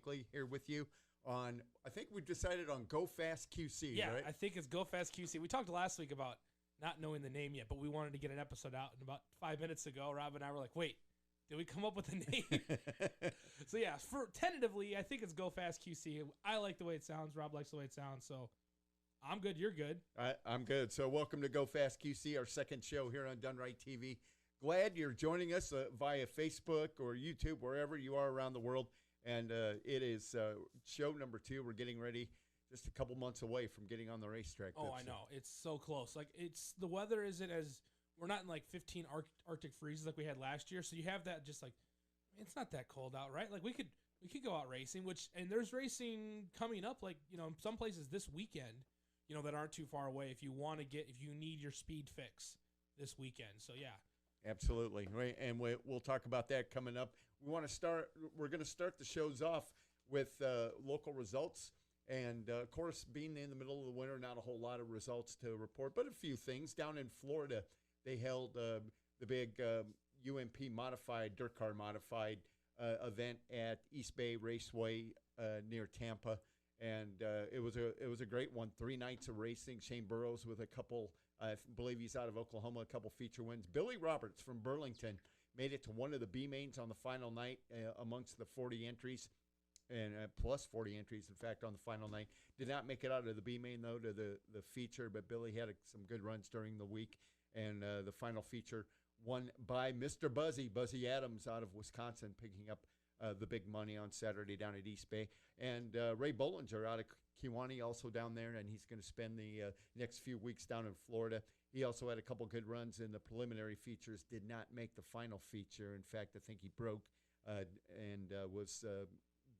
weekly here with you on, I think we decided on GoFast QC, yeah, right? I think it's GoFast QC. We talked last week about not knowing the name yet, but we wanted to get an episode out. And about 5 minutes ago, Rob and I were like, wait, did we come up with a name? So, yeah, for tentatively, I think it's GoFast QC. I like the way it sounds. Rob likes the way it sounds. So, I'm good. You're good. I'm good. So welcome to GoFast QC, our second show here on Done Right TV. Glad you're joining us via Facebook or YouTube, wherever you are around the world. And it is show number 2. We're getting ready, just a couple months away from getting on the racetrack. Oh, I know. It's so close. Like, the weather isn't as, we're not in like 15 Arctic freezes like we had last year. So you have that just like, it's not that cold out, right? Like we could go out racing, and there's racing coming up, like, in some places this weekend, that aren't too far away if you need your speed fix this weekend. So, yeah. Absolutely. Right. And we'll talk about that coming up. We're going to start the shows off with local results. And, of course, being in the middle of the winter, not a whole lot of results to report, but a few things. Down in Florida, they held the big UMP modified, dirt car modified event at East Bay Raceway near Tampa. And it was a great one. 3 nights of racing. Shane Burrows with a couple, I believe he's out of Oklahoma, a couple feature wins. Billy Roberts from Burlington made it to one of the B mains on the final night amongst the 40 entries, and plus 40 entries, in fact, on the final night. Did not make it out of the B main, though, to the feature, but Billy had some good runs during the week. And the final feature won by Mr. Buzzy Adams out of Wisconsin, picking up the big money on Saturday down at East Bay. And Ray Bollinger out of Kewanee also down there, and he's going to spend the next few weeks down in Florida. He also had a couple good runs in the preliminary features, did not make the final feature. In fact, I think he broke and was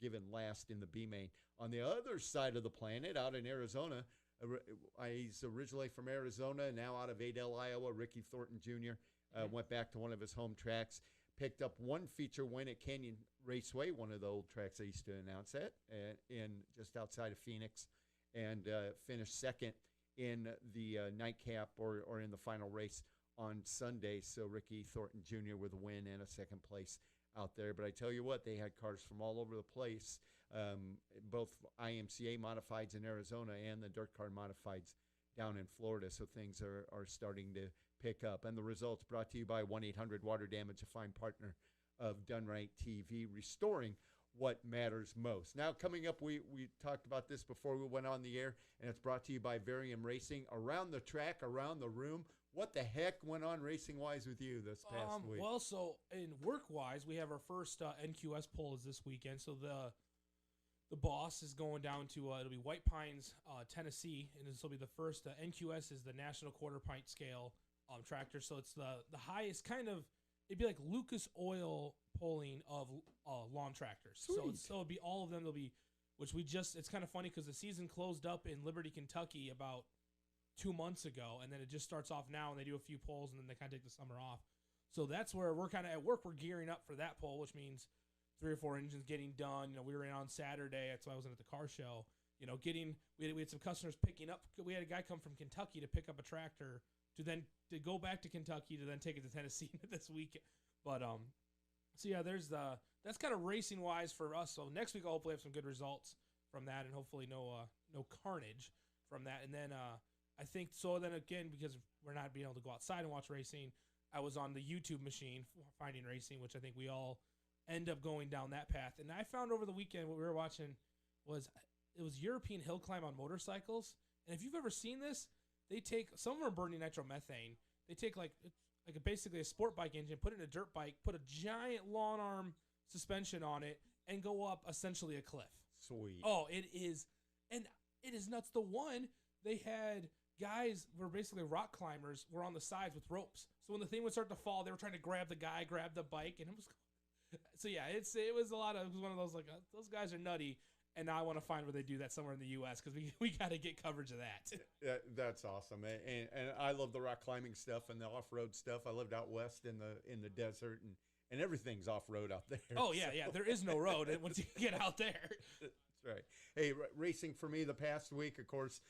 given last in the B main. On the other side of the planet, out in Arizona, he's originally from Arizona, now out of Adel, Iowa. Ricky Thornton Jr. Went back to one of his home tracks. Picked up one feature win at Canyon Raceway, one of the old tracks I used to announce at, in just outside of Phoenix, and finished second in the nightcap or in the final race on Sunday. So Ricky Thornton Jr. with a win and a second place out there. But I tell you what, they had cars from all over the place, both IMCA modifieds in Arizona and the dirt car modifieds down in Florida. So things are starting to pick up. And the results brought to you by 1-800-WATER DAMAGE, a fine partner of Done Right TV, restoring what matters most. Now, coming up, we talked about this before we went on the air, and it's brought to you by Varium Racing. Around the track, around the room, what the heck went on racing-wise with you this past week? Well, so in work-wise, we have our first NQS poll is this weekend. So the boss is going down to, it'll be White Pines, Tennessee, and this will be the first. NQS is the National Quarter Pint Scale tractor. So it's the highest kind of, it'd be like Lucas Oil polling of lawn tractors. Sweet. So it'll be all of them. They'll be, it's kind of funny because the season closed up in Liberty, Kentucky about 2 months ago, and then it just starts off now, and they do a few polls, and then they kind of take the summer off. So that's where we're kind of at work. We're gearing up for that poll, which means 3 or 4 engines getting done. We were in on Saturday. That's why I wasn't at the car show. We had some customers picking up. We had a guy come from Kentucky to pick up a tractor to go back to Kentucky to then take it to Tennessee this week. But so yeah, that's kind of racing wise for us. So next week I'll hopefully have some good results from that, and hopefully no carnage from that. And then I think so. Then again, because we're not being able to go outside and watch racing, I was on the YouTube machine finding racing, which I think we all end up going down that path. And I found over the weekend what we were watching was European hill climb on motorcycles. And if you've ever seen this, they take, some of them are burning nitromethane. They take basically a sport bike engine, put it in a dirt bike, put a giant lawn arm suspension on it, and go up essentially a cliff. Sweet. Oh, it is nuts. The one, they had guys were basically rock climbers, were on the sides with ropes. So when the thing would start to fall, they were trying to grab the bike, and it was. So yeah, it was one of those those guys are nutty, and now I want to find where they do that somewhere in the U.S. because we got to get coverage of that. That's awesome, and I love the rock climbing stuff and the off road stuff. I lived out west in the desert, and everything's off road out there. Oh yeah, there is no road once you get out there. That's right. Hey, racing for me the past week, of course,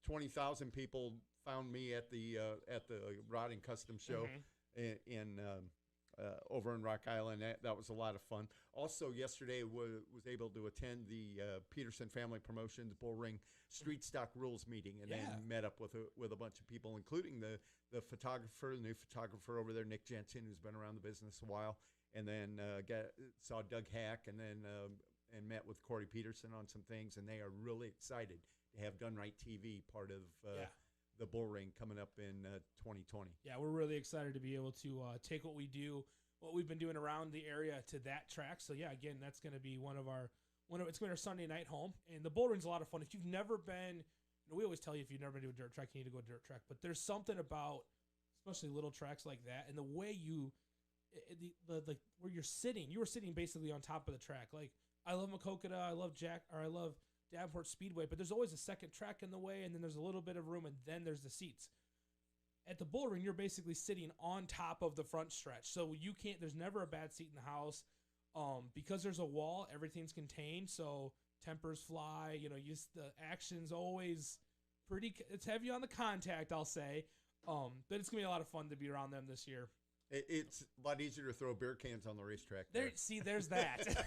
20,000 people found me at the Rod and Custom Show in over in Rock Island. That was a lot of fun. Also, yesterday was able to attend the Peterson Family Promotions Bull Ring Street Stock Rules meeting, and then met up with a bunch of people, including the photographer, the new photographer over there, Nick Jensen, who's been around the business a while, and then saw Doug Hack, and then and met with Corey Peterson on some things, and they are really excited to have Done Right TV part of the Bull Ring coming up in 2020. Yeah, we're really excited to be able to take what we've been doing around the area to that track. So yeah, again, that's going to be it's going to be our Sunday night home, and the Bull Ring's a lot of fun. If you've never been, we always tell you if you've never been to a dirt track, you need to go to a dirt track. But there's something about, especially little tracks like that, and the way where you're sitting. You were sitting basically on top of the track. Like I love Macokota, I love Davenport Speedway, but there's always a second track in the way, and then there's a little bit of room, and then there's the seats. At the Bull Ring, you're basically sitting on top of the front stretch, so there's never a bad seat in the house. Because there's a wall, everything's contained, so tempers fly. The action's always it's heavy on the contact, I'll say. But it's gonna be a lot of fun to be around them this year. It's a lot easier to throw beer cans on the racetrack. There's that.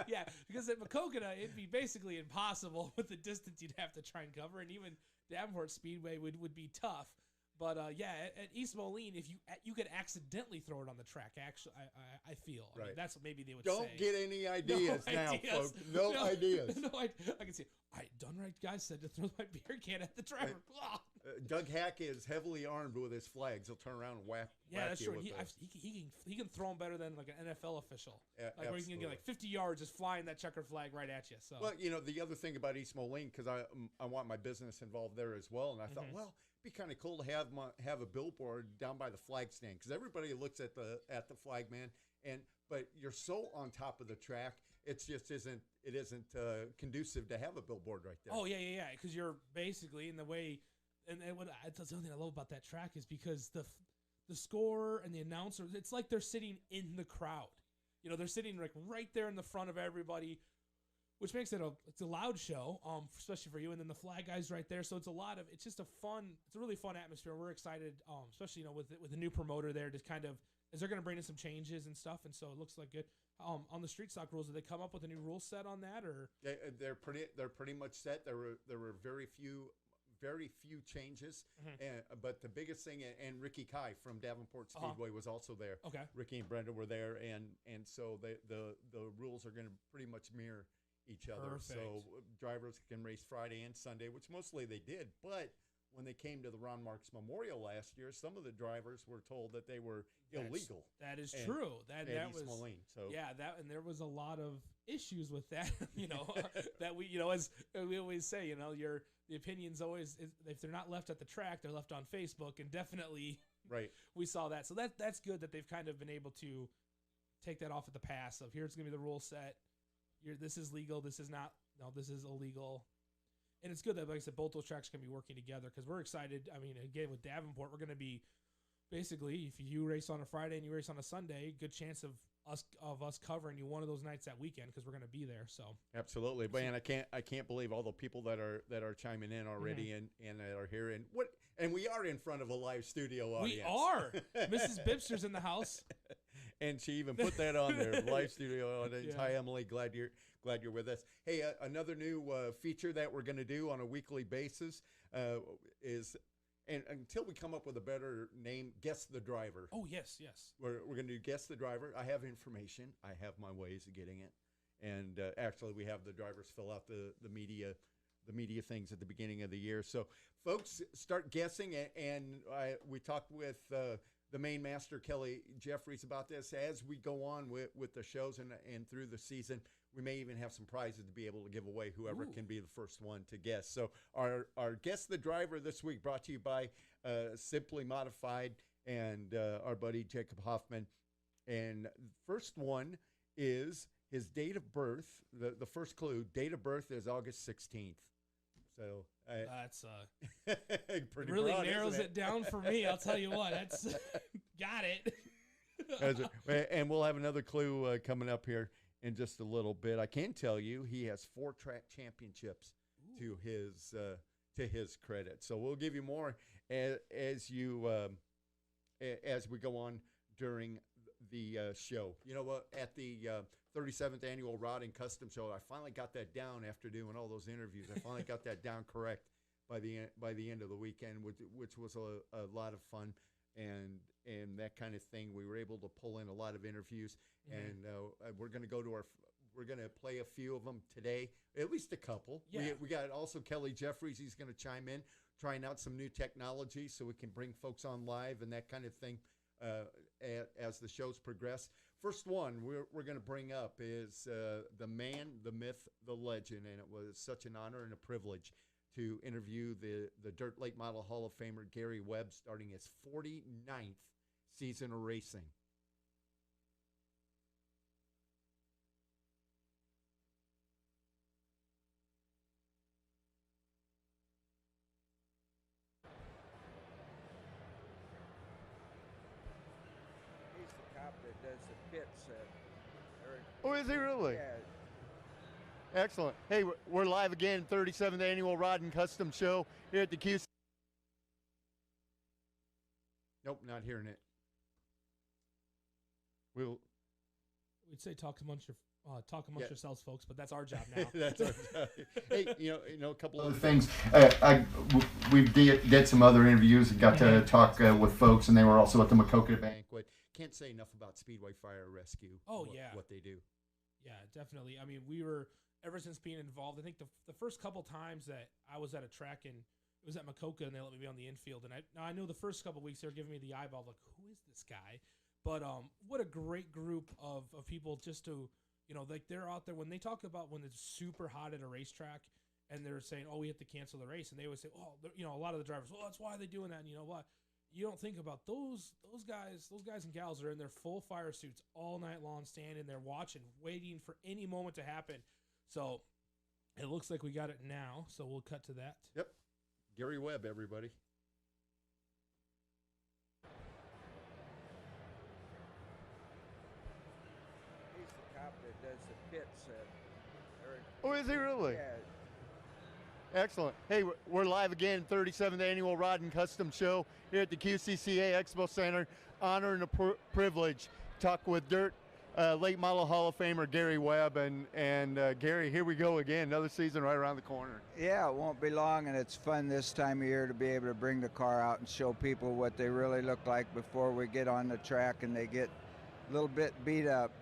Yeah, because at Macokota, it'd be basically impossible with the distance you'd have to try and cover, and even Davenport Speedway would be tough. But at East Moline, if you could accidentally throw it on the track, actually, I feel. Right. I mean, that's what maybe they would Don't say. get any ideas now, folks. No ideas. No, I can see. Done Right guy said to throw my beer can at the driver. Right. Doug Hack is heavily armed with his flags. He'll turn around and whack. Yeah, that's true. He can throw them better than like an NFL official. Where you can get like 50 yards just flying that checkered flag right at you. So. Well, the other thing about East Moline, because I want my business involved there as well, and I thought, well, it'd be kind of cool to have a billboard down by the flag stand, because everybody looks at the flag man, but you're so on top of the track, it just isn't conducive to have a billboard right there. Oh yeah, because you're basically in the way. And that's the only thing I love about that track is because the scorer and the announcer, it's like they're sitting in the crowd. They're sitting like right there in the front of everybody, which makes it a loud show, especially for you. And then the flag guy's right there, so it's just a really fun atmosphere. We're excited, especially with the new promoter there to kind of, as they're going to bring in some changes and stuff, and so it looks like good. On the street stock rules, did they come up with a new rule set on that, or they're pretty much set. There were very few changes, but the biggest thing, and Ricky Kai from Davenport Speedway was also there. Okay, Ricky and Brenda were there, and so the rules are going to pretty much mirror each other. Perfect. So drivers can race Friday and Sunday, which mostly they did. But when they came to the Ron Marks Memorial last year, some of the drivers were told that they were illegal. That is true. That was Moline. So and there was a lot of issues with that. That we as we always say, the opinions always, if they're not left at the track, they're left on Facebook, and definitely right. We saw that. So that's good that they've kind of been able to take that off at the pass of here's going to be the rule set. This is legal. This is not. No, this is illegal. And it's good that, like I said, both those tracks can be working together because we're excited. I mean, again, with Davenport, we're going to be basically, if you race on a Friday and you race on a Sunday, good chance of us covering you one of those nights that weekend because we're going to be there. So absolutely, man, I can't believe all the people that are chiming in already and that are here and we are in front of a live studio audience. We are. Mrs. Bipster's in the house, and she even put that on there. Live studio audience. Yeah. Hi, Emily. Glad you're with us. Hey, another new feature that we're going to do on a weekly basis is. And until we come up with a better name, Guess the Driver. Oh, yes. We're going to do Guess the Driver. I have information. I have my ways of getting it. And actually, we have the drivers fill out the media things at the beginning of the year. So, folks, start guessing. And we talked with the main master, Kelly Jeffries, about this. As we go on with the shows and through the season, we may even have some prizes to be able to give away whoever can be the first one to guess. So our Guess the Driver this week brought to you by Simply Modified and our buddy Jacob Hoffman. And first one is his date of birth. The first clue, date of birth is August 16th. So that's pretty really broad, narrows it down for me. I'll tell you what, that's got it. And we'll have another clue coming up here in just a little bit. I can tell you he has 4 track championships to his credit. So we'll give you more as we go on during the show. You know what? At the 37th annual Rod and Custom Show, I finally got that down after doing all those interviews. I finally got that down correct by the end of the weekend, which was a lot of fun and that kind of thing. We were able to pull in a lot of interviews, and we're going to play a few of them today, at least a couple. Yeah. We got also Kelly Jeffries. He's going to chime in, trying out some new technology so we can bring folks on live and that kind of thing as the shows progress. First one we're going to bring up is the man, the myth, the legend, and it was such an honor and a privilege to interview the Dirt Late Model Hall of Famer Gary Webb, starting his 49th season of racing. He's the cop that does the pits. Oh, is he really? Yeah. Excellent. Hey, we're live again, 37th Annual Rod and Custom Show here at the QC. Nope, not hearing it. We'd say talk amongst yourselves, folks, but that's our job now. That's our job. Hey, you know, a couple other things. We did some other interviews and got to talk with folks, and they were also at the Maquoketa banquet. Can't say enough about Speedway Fire Rescue. What they do. Yeah, definitely. I mean, we were, ever since being involved, I think the first couple times that I was at a track, and it was at Maquoketa, and they let me be on the infield. And I know the first couple weeks they were giving me the eyeball, like, who is this guy? But what a great group of people, just to, you know, like, they're out there when they talk about when it's super hot at a racetrack, and they're saying, oh, we have to cancel the race, and they always say, oh, you know, a lot of the drivers, well, that's why they're doing that, and you know what? You don't think about those guys and gals are in their full fire suits all night long, standing there watching, waiting for any moment to happen. So it looks like we got it now. So we'll cut to that. Yep. Gary Webb, everybody. He's the cop that does the pits. Oh, is he really? Yeah. Excellent. Hey, we're live again, 37th Annual Rod and Custom Show here at the QCCA Expo Center. Honor and a privilege to talk with Dirt Late Model Hall of Famer Gary Webb. And Gary, here we go again, another season right around the corner. Yeah, it won't be long, and it's fun this time of year to be able to bring the car out and show people what they really look like before we get on the track and they get a little bit beat up.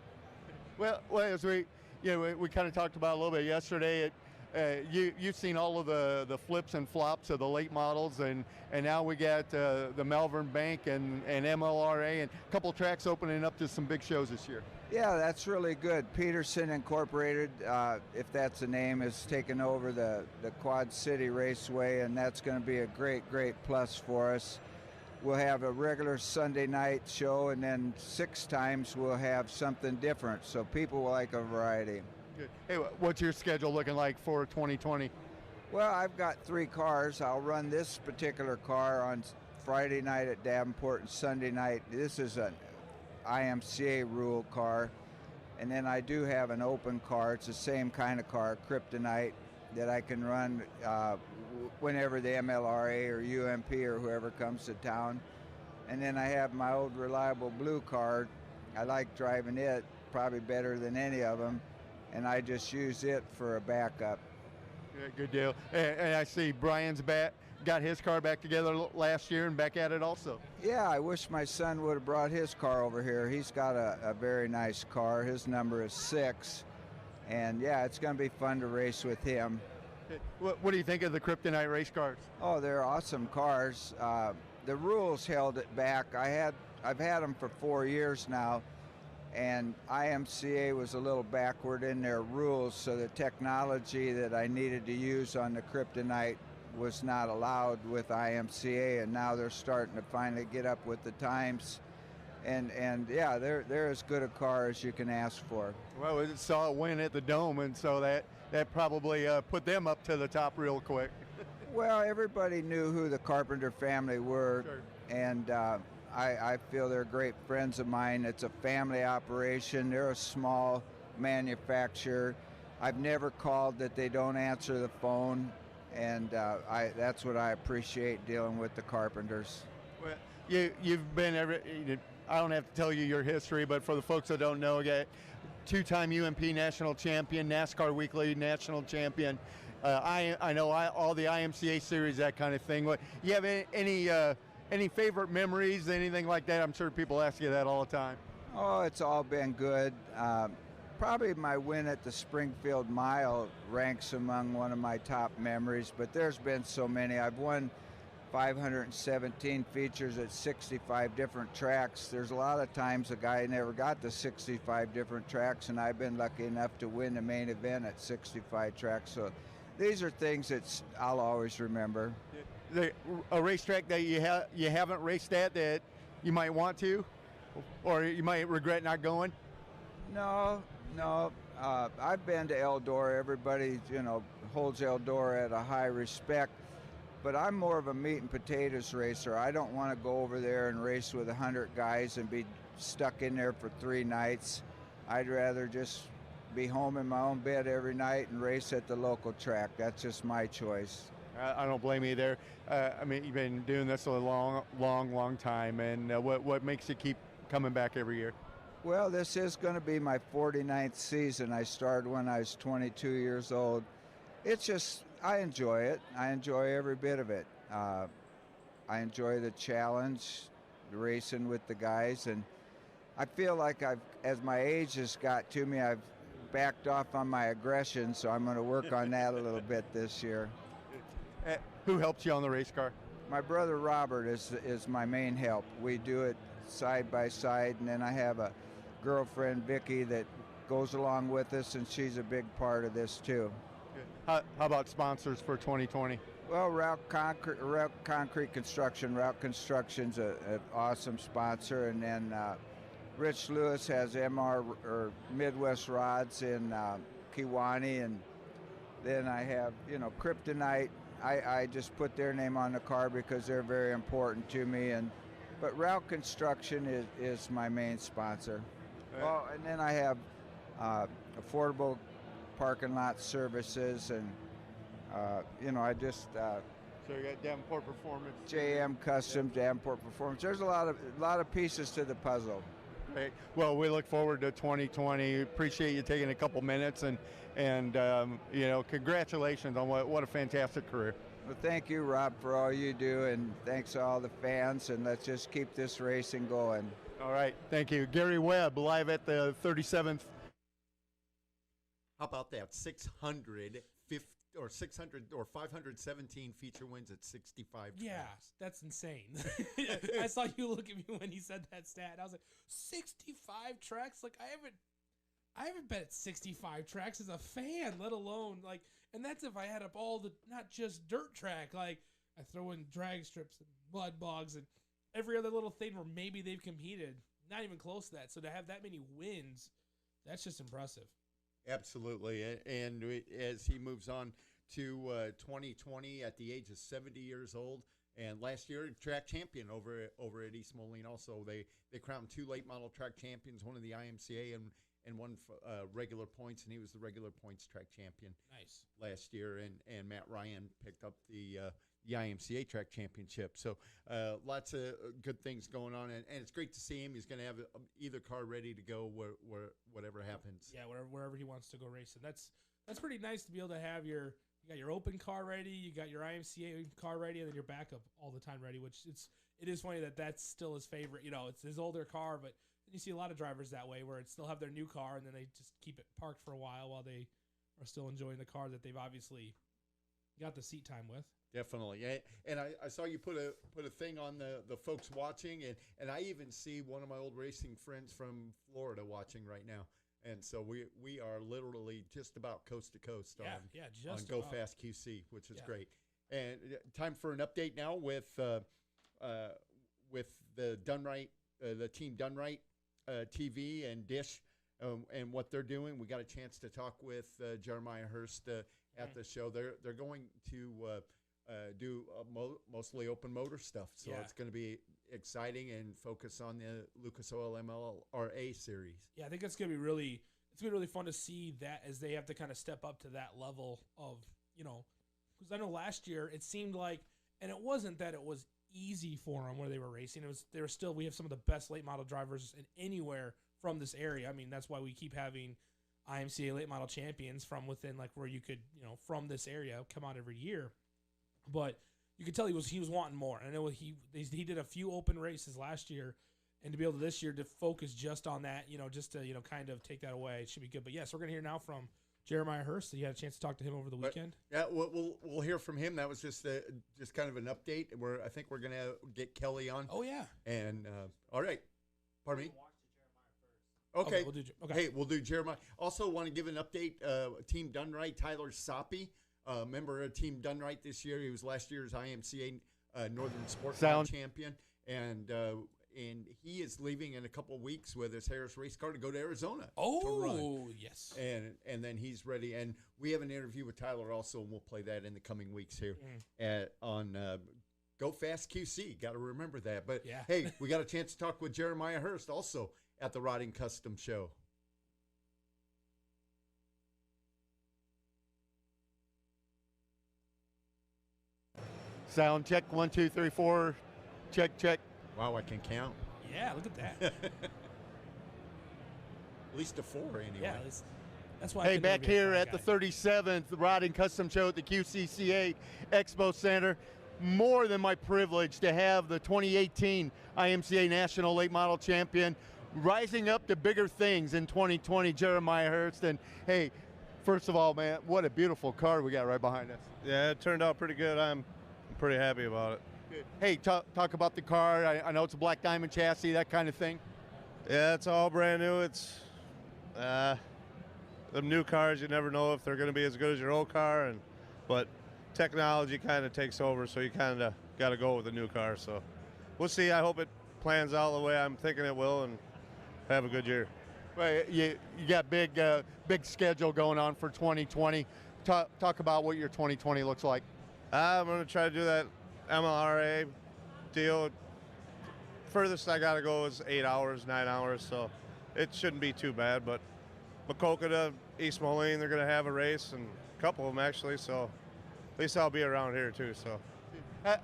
Well, as we kind of talked about a little bit yesterday, you've seen all of the flips and flops of the late models, and now we got the Malvern Bank and MLRA and a couple tracks opening up to some big shows this year. Yeah, that's really good. Peterson Incorporated, if that's the name, has taken over the Quad City Raceway, and that's going to be a great plus for us. We'll have a regular Sunday night show, and then 6 times we'll have something different, so people will like a variety. Good. Hey, what's your schedule looking like for 2020? Well, I've got 3 cars. I'll run this particular car on Friday night at Davenport and Sunday night. This is an IMCA rule car. And then I do have an open car. It's the same kind of car, Kryptonite, that I can run whenever the MLRA or UMP or whoever comes to town. And then I have my old reliable blue car. I like driving it probably better than any of them, and I just use it for a backup. Yeah, good deal. And I see Brian's got his car back together last year and back at it also. Yeah, I wish my son would have brought his car over here. He's got a very nice car. His number is 6. And yeah, it's going to be fun to race with him. What do you think of the Kryptonite race cars? Oh, they're awesome cars. The rules held it back. I've had them for 4 years now, and IMCA was a little backward in their rules, so the technology that I needed to use on the Kryptonite was not allowed with IMCA, and now they're starting to finally get up with the times. And yeah, they're as good a car as you can ask for. Well, we saw a win at the Dome, and so that probably put them up to the top real quick. Well, everybody knew who the Carpenter family were, sure. And I feel they're great friends of mine. It's a family operation. They're a small manufacturer. I've never called that they don't answer the phone, and that's what I appreciate dealing with the Carpenters. Well, you've been I don't have to tell you your history, but for the folks that don't know, again, two-time UMP national champion, NASCAR Weekly national champion. I know all the IMCA series, that kind of thing. What you have any favorite memories, anything like that? I'm sure people ask you that all the time. Oh, it's all been good. Probably my win at the Springfield Mile ranks among one of my top memories, but there's been so many. I've won 517 features at 65 different tracks. There's a lot of times a guy never got to 65 different tracks, and I've been lucky enough to win the main event at 65 tracks. So these are things that I'll always remember. A racetrack that you haven't raced at that you might want to, or you might regret not going? No. I've been to Eldora. Everybody, holds Eldora at a high respect. But I'm more of a meat and potatoes racer. I don't want to go over there and race with 100 guys and be stuck in there for 3 nights. I'd rather just be home in my own bed every night and race at the local track. That's just my choice. I don't blame you there. I mean, you've been doing this a long time, and what makes you keep coming back every year? Well, this is going to be my 49th season. I started when I was 22 years old. It's just, I enjoy it. I enjoy every bit of it. I enjoy the challenge, the racing with the guys, and I feel like as my age has got to me, I've backed off on my aggression, so I'm going to work on that a little bit this year. Who helps you on the race car? My brother Robert is my main help. We do it side by side, and then I have a girlfriend, Vicky, that goes along with us, and she's a big part of this too. How about sponsors for 2020? Well, Route Concrete Construction. Route Construction's an awesome sponsor, and then Rich Lewis has Midwest Rods in Kewanee, and then I have Kryptonite. I just put their name on the car because they're very important to me, but Route Construction is my main sponsor. Well, and then I have affordable parking lot services, and I just so you got Davenport Performance, JM Customs, Davenport Performance. There's a lot of pieces to the puzzle. Great. Well, we look forward to 2020. Appreciate you taking a couple minutes, and congratulations on what a fantastic career. Well, thank you, Rob, for all you do, and thanks to all the fans, and let's just keep this racing going. All right, thank you. Gary Webb, live at the 37th. How about that? 600 or 517 feature wins at 65 Yeah, tracks. that's insane. I saw you look at me when he said that stat. I was like, 65 tracks? Like, I haven't been at 65 tracks as a fan, let alone and that's if I add up all the, not just dirt track, I throw in drag strips and mud bogs and every other little thing where maybe they've competed. Not even close to that. So to have that many wins, that's just impressive. Absolutely. And as he moves on to 2020 at the age of 70 years old, and last year track champion over at East Moline. Also, they crowned 2 late model track champions, one of the IMCA and one regular points, and he was the regular points track champion. Nice. Last year, and Matt Ryan picked up the IMCA track championship. So lots of good things going on, and it's great to see him. He's going to have either car ready to go whatever happens. Yeah, wherever he wants to go racing. That's pretty nice to be able to have you got your open car ready, you got your IMCA car ready, and then your backup all the time ready. Which it is funny that's still his favorite. It's his older car, but you see a lot of drivers that way, where it still have their new car and then they just keep it parked for a while they are still enjoying the car that they've obviously got the seat time with. Definitely. And I saw you put a thing on the folks watching, and I even see one of my old racing friends from Florida watching right now. And so we are literally just about coast to coast on GoFast QC, which is great. And time for an update now with the Dunright, the team Dunright TV and Dish, and what they're doing. We got a chance to talk with Jeremiah Hurst at the show. They're going to do mostly open motor stuff, so it's going to be exciting and focus on the Lucas Oil MLRA series. Yeah, I think it's going to be really fun to see that as they have to kind of step up to that level of, because I know last year it seemed like, and it wasn't that it was easy for them where they were racing. We have some of the best late model drivers in anywhere from this area. I mean, that's why we keep having IMCA late model champions from within, like, where you could, from this area come out every year. But you could tell he was wanting more. And I know he did a few open races last year, and to be able to this year to focus just on that, just to kind of take that away, it should be good. But yes, we're gonna hear now from Jeremiah Hurst. So you had a chance to talk to him over the weekend. Yeah, we'll hear from him. That was just kind of an update. I think we're gonna get Kelly on. Oh yeah. And all right, pardon me. Okay. We'll do Jeremiah. Also, want to give an update. Team Dunright, Tyler Soppy, member of Team Dunright this year. He was last year's IMCA Northern Sports Car champion, and he is leaving in a couple of weeks with his Harris race car to go to Arizona. Oh, to run. Yes. And then he's ready. And we have an interview with Tyler also, and we'll play that in the coming weeks here on GoFast QC. Got to remember that. But yeah. Hey, we got a chance to talk with Jeremiah Hurst also at the Rodding Custom Show. Sound check, 1, 2, 3, 4. Check. Wow, I can count. Yeah, look at that. At least a 4 anyway. Yeah, that's why. Hey, back here at the 37th Rodding Custom Show at the QCCA Expo Center. More than my privilege to have the 2018 IMCA National Late Model Champion rising up to bigger things in 2020, Jeremiah Hurst. And hey, first of all, man, what a beautiful car we got right behind us. Yeah, it turned out pretty good. I'm pretty happy about it. Good. Hey, talk about the car. I know it's a black diamond chassis, that kind of thing. Yeah, it's all brand new. It's the new cars, you never know if they're going to be as good as your old car, but technology kind of takes over, so you kind of got to go with the new car. So we'll see. I hope it plans out the way I'm thinking it will, and have a good year. Well, you got big schedule going on for 2020. Talk about what your 2020 looks like. I'm going to try to do that MLRA deal. Furthest I got to go is 8 hours, 9 hours, so it shouldn't be too bad. But Maquoketa to East Moline, they're going to have a race, and a couple of them actually, so at least I'll be around here too. So,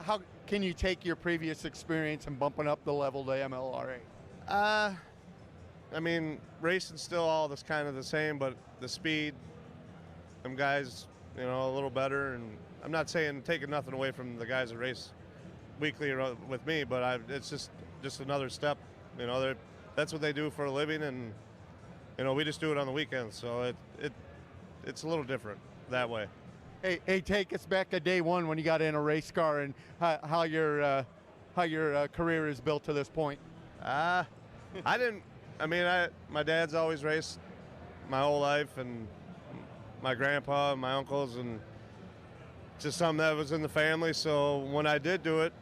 how can you take your previous experience and bumping up the level to MLRA? I mean, racing's still all this kind of the same, but the speed, them guys, a little better. And I'm not saying taking nothing away from the guys that race weekly with me, but it's just another step. That's what they do for a living, and we just do it on the weekends. So it's a little different that way. Hey, take us back to day one when you got in a race car and how your career is built to this point. My dad's always raced my whole life, and my grandpa and my uncles, and just something that was in the family. So when I did do it,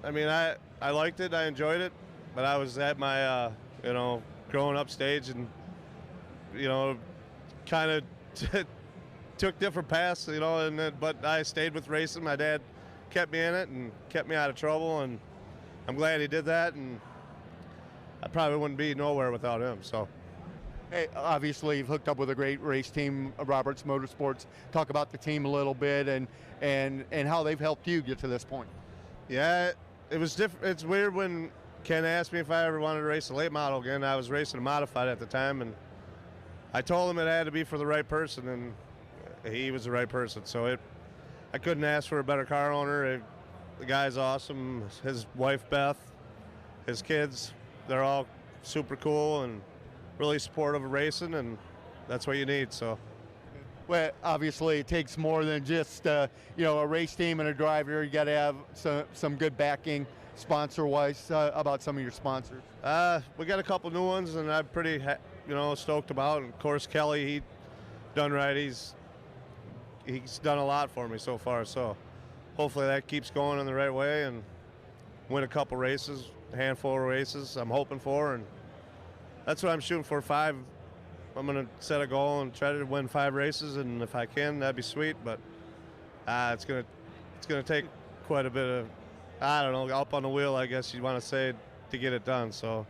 I liked it, I enjoyed it, but I was at my, growing up stage, and, kind of took different paths, but I stayed with racing. My dad kept me in it and kept me out of trouble, and I'm glad he did that, and I probably wouldn't be nowhere without him. So, hey, obviously you've hooked up with a great race team, Roberts Motorsports. Talk about the team a little bit and how they've helped you get to this point. Yeah, it was different. It's weird when Ken asked me if I ever wanted to race a late model again. I was racing a modified at the time, and I told him it had to be for the right person, and he was the right person. So I couldn't ask for a better car owner. The guy's awesome. His wife Beth, his kids, they're all super cool and really supportive of racing, and that's what you need. So, well, obviously it takes more than just a race team and a driver. You got to have some good backing sponsor-wise. About some of your sponsors. We got a couple new ones, and I'm pretty stoked about. And of course, Kelly, he done right. He's done a lot for me so far. So hopefully that keeps going in the right way and win a couple races. A handful of races I'm hoping for, and that's what I'm shooting for. 5. I'm going to set a goal and try to win 5 races, and if I can, that'd be sweet. But it's going to take quite a bit of, up on the wheel, I guess you want to say, to get it done. So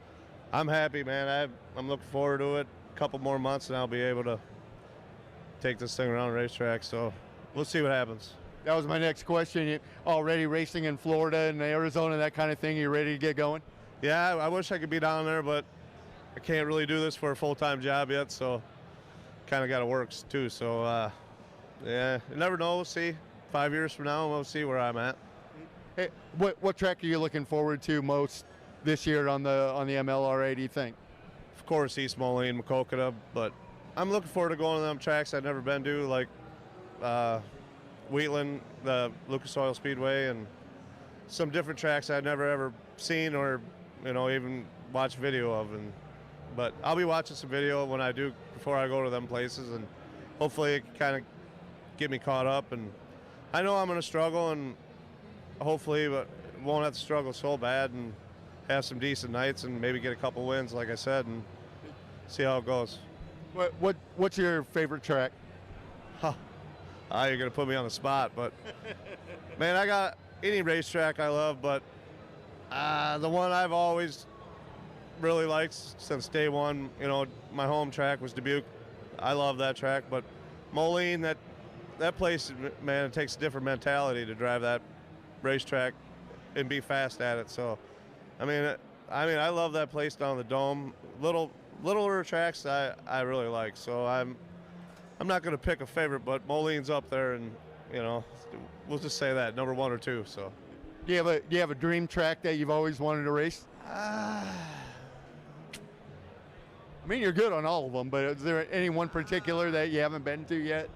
I'm happy, man. I'm looking forward to it. A couple more months, and I'll be able to take this thing around the racetrack. So we'll see what happens. That was my next question. You already racing in Florida and Arizona, that kind of thing. You ready to get going? Yeah, I wish I could be down there, but I can't really do this for a full-time job yet, so kind of got to work too. So, yeah, you never know. We'll see. 5 years from now, we'll see where I'm at. Hey, what track are you looking forward to most this year on the MLRA, do you think? Of course, East Moline, Macokota, but I'm looking forward to going to them tracks I've never been to, like Wheatland, the Lucas Oil Speedway, and some different tracks I've never ever seen or, even watched video of. But I'll be watching some video when I do before I go to them places, and hopefully it can kind of get me caught up. And I know I'm going to struggle, and hopefully, but won't have to struggle so bad, and have some decent nights and maybe get a couple wins, like I said, and see how it goes. What's your favorite track? Huh. You're going to put me on the spot, but man, I got any racetrack I love, but the one I've always really liked since day one, my home track was Dubuque. I love that track, but Moline, that place, man, it takes a different mentality to drive that racetrack and be fast at it. So, I mean, I love that place down the Dome. Littler tracks I really like. So I'm not going to pick a favorite, but Moline's up there, and we'll just say that number 1 or 2. So, do you have a dream track that you've always wanted to race? I mean, you're good on all of them, but is there any one particular that you haven't been to yet?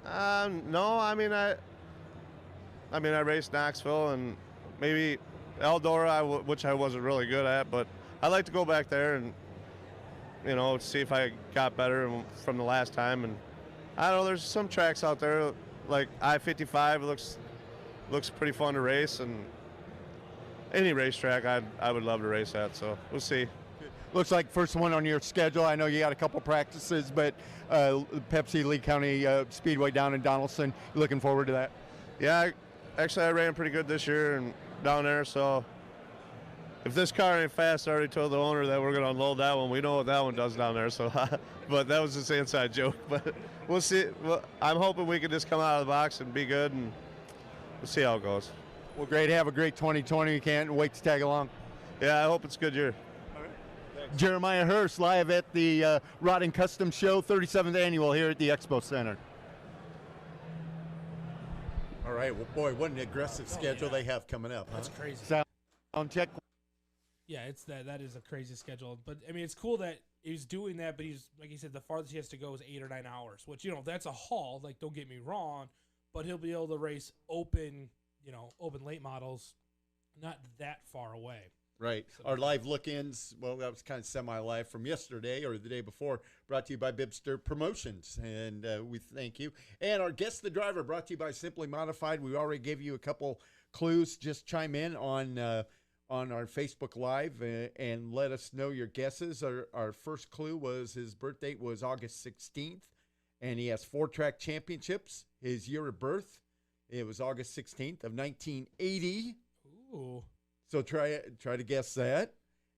No. I mean, I raced Knoxville and maybe Eldora, which I wasn't really good at, but I'd like to go back there and see if I got better from the last time. And I don't know, there's some tracks out there like I-55 looks pretty fun to race, and any racetrack I would love to race at. So we'll see. Looks like first one on your schedule. I know you got a couple practices, but Pepsi Lee County Speedway down in Donaldson. Looking forward to that. Yeah, actually I ran pretty good this year and down there. So if this car ain't fast, I already told the owner that we're going to unload that one. We know what that one does down there. So, but that was just an inside joke. But we'll see. Well, I'm hoping we can just come out of the box and be good, and we'll see how it goes. Well, great. Have a great 2020. You can't wait to tag along. Yeah, I hope it's a good year. Jeremiah Hurst live at the Rod and Custom Show, 37th annual here at the Expo Center. All right. Well, boy, what an aggressive schedule they have coming up. That's crazy. Sound check. Yeah, it's that is a crazy schedule. But I mean, it's cool that he's doing that. But he's, like he said, the farthest he has to go is 8 or 9 hours, which that's a haul. Like, don't get me wrong, but he'll be able to race open late models, not that far away. Right. Our live look-ins, well, that was kind of semi-live from yesterday or the day before, brought to you by Bibster Promotions, and we thank you. And our Guess the Driver, brought to you by Simply Modified. We already gave you a couple clues. Just chime in on our Facebook Live and let us know your guesses. Our first clue was his birth date was August 16th, and he has 4 track championships. His year of birth, it was August 16th of 1980. Ooh. So try to guess that.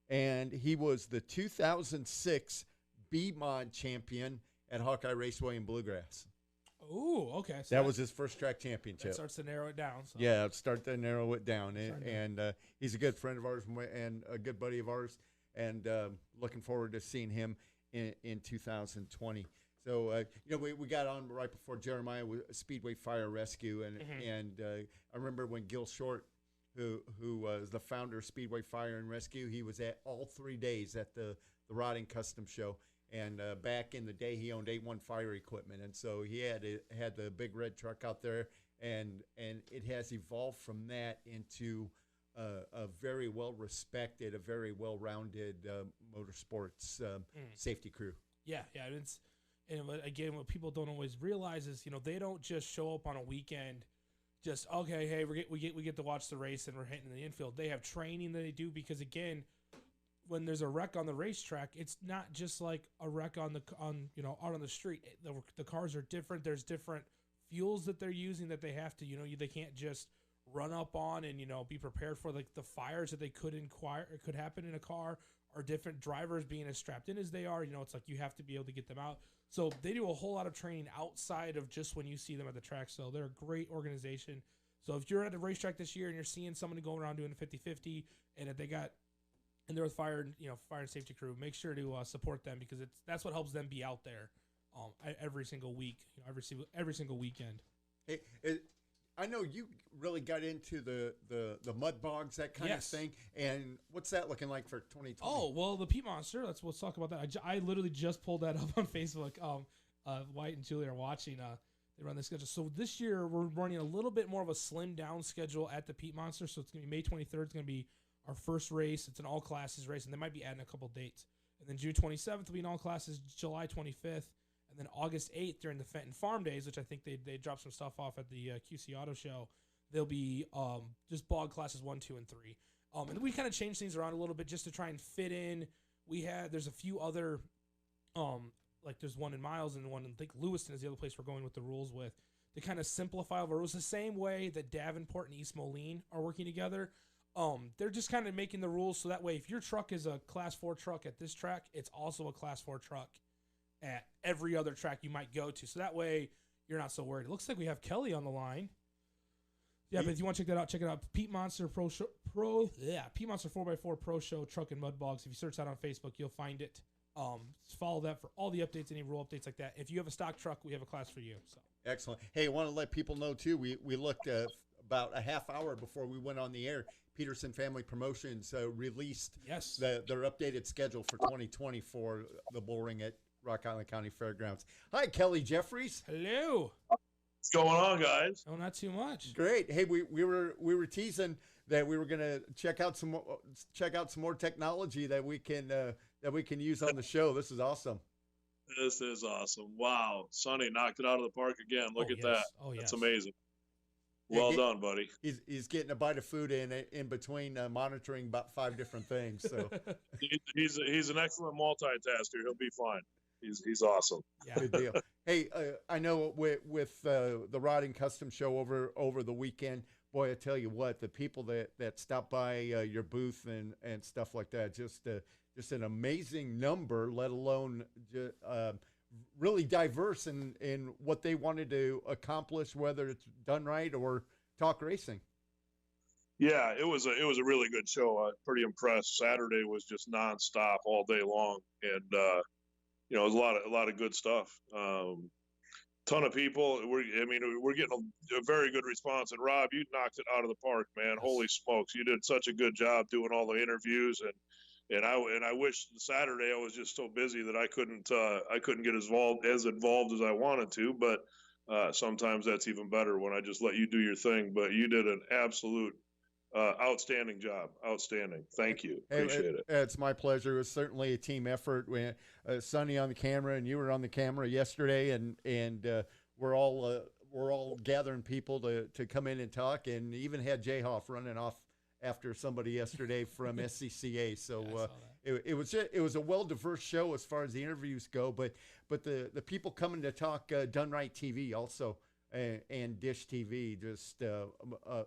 And he was the 2006 B-Mod champion at Hawkeye Raceway in Bluegrass. Ooh, okay. So that was his first track championship. That starts to narrow it down. So. Yeah, start to narrow it down. And he's a good friend of ours and a good buddy of ours. And looking forward to seeing him in 2020. So, we got on right before Jeremiah with Speedway Fire Rescue. And I remember when Gil Short, who was the founder of Speedway Fire and Rescue, he was at all 3 days at the Rod and Custom Show. And back in the day, he owned 8-1 Fire Equipment, and so he had the big red truck out there, and it has evolved from that into a very well respected, a very well rounded motorsports safety crew. Yeah, and again, what people don't always realize is they don't just show up on a weekend. Just, okay, hey, we get to watch the race and we're hitting the infield. They have training that they do because, again, when there's a wreck on the racetrack, it's not just like a wreck out on the street. The cars are different. There's different fuels that they're using that they have to, they can't just run up on and be prepared for, like the fires that could happen in a car, are different. Drivers being as strapped in as they are, it's like you have to be able to get them out. So they do a whole lot of training outside of just when you see them at the track. So they're a great organization. So if you're at a racetrack this year and you're seeing somebody going around doing a 50-50 and if they're with fire and safety crew, make sure to support them because that's what helps them be out there every single week, every single weekend. Hey, I know you really got into the mud bogs, that kind of thing. And what's that looking like for 2020? Oh, well, the Peat Monster, let's talk about that. I literally just pulled that up on Facebook. White and Julie are watching. They run the schedule. So this year we're running a little bit more of a slimmed down schedule at the Peat Monster. So it's going to be May 23rd. It's going to be our first race. It's an all classes race, and they might be adding a couple dates. And then June 27th will be an all classes. July 25th. And then August 8th during the Fenton Farm Days, which I think they dropped some stuff off at the QC Auto Show, there'll be just bog classes 1, 2, and 3. And we kind of changed things around a little bit just to try and fit in. There's a few other, like there's one in Miles and one in, I think Lewiston is the other place we're going with the rules with, to kind of simplify all the rules. The same way that Davenport and East Moline are working together. They're just kind of making the rules so that way if your truck is a Class 4 truck at this track, it's also a Class 4 truck at every other track you might go to. So that way you're not so worried. It looks like we have Kelly on the line. Yeah, but if you want to check it out. Peat Monster Peat Monster 4x4 Pro Show Truck and Mud Bogs. If you search that on Facebook, you'll find it. Follow that for all the updates, any rule updates like that. If you have a stock truck, we have a class for you. So excellent. Hey, I want to let people know too. We looked about a half hour before we went on the air. Peterson Family Promotions released their updated schedule for 2020 for the bull ring at Rock Island County Fairgrounds. Hi, Kelly Jeffries. Hello. What's going on, guys? Oh, not too much. Great. Hey, we were teasing that we were going to check out some more technology that we can use on the show. This is awesome. This is awesome. Wow, Sonny knocked it out of the park again. Look at that. Oh, yes. That's amazing. Well done, buddy. He's getting a bite of food in between monitoring about 5 different things. So he's an excellent multitasker. He'll be fine. He's awesome. Yeah. Good deal. Hey, I know with the Rod and Custom Show over the weekend, boy, I tell you what, the people that stop by your booth and stuff like that, just an amazing number, let alone really diverse in what they wanted to accomplish, whether it's done right or talk racing. Yeah, it was a really good show. I'm pretty impressed. Saturday was just nonstop all day long, and it was a lot of good stuff. Ton of people. We're getting a very good response. And Rob, you knocked it out of the park, man. Holy smokes, you did such a good job doing all the interviews, and I wish Saturday I was just so busy that I couldn't get as involved as I wanted to. But sometimes that's even better when I just let you do your thing. But you did an absolute outstanding job. Outstanding. Thank you. Appreciate it. It's my pleasure. It was certainly a team effort. When Sonny on the camera and you were on the camera yesterday, and we're all gathering people to come in and talk, and even had Jay Hoff running off after somebody yesterday from SCCA. So it was a well diverse show as far as the interviews go, but the people coming to talk Done Right TV also and Dish TV, just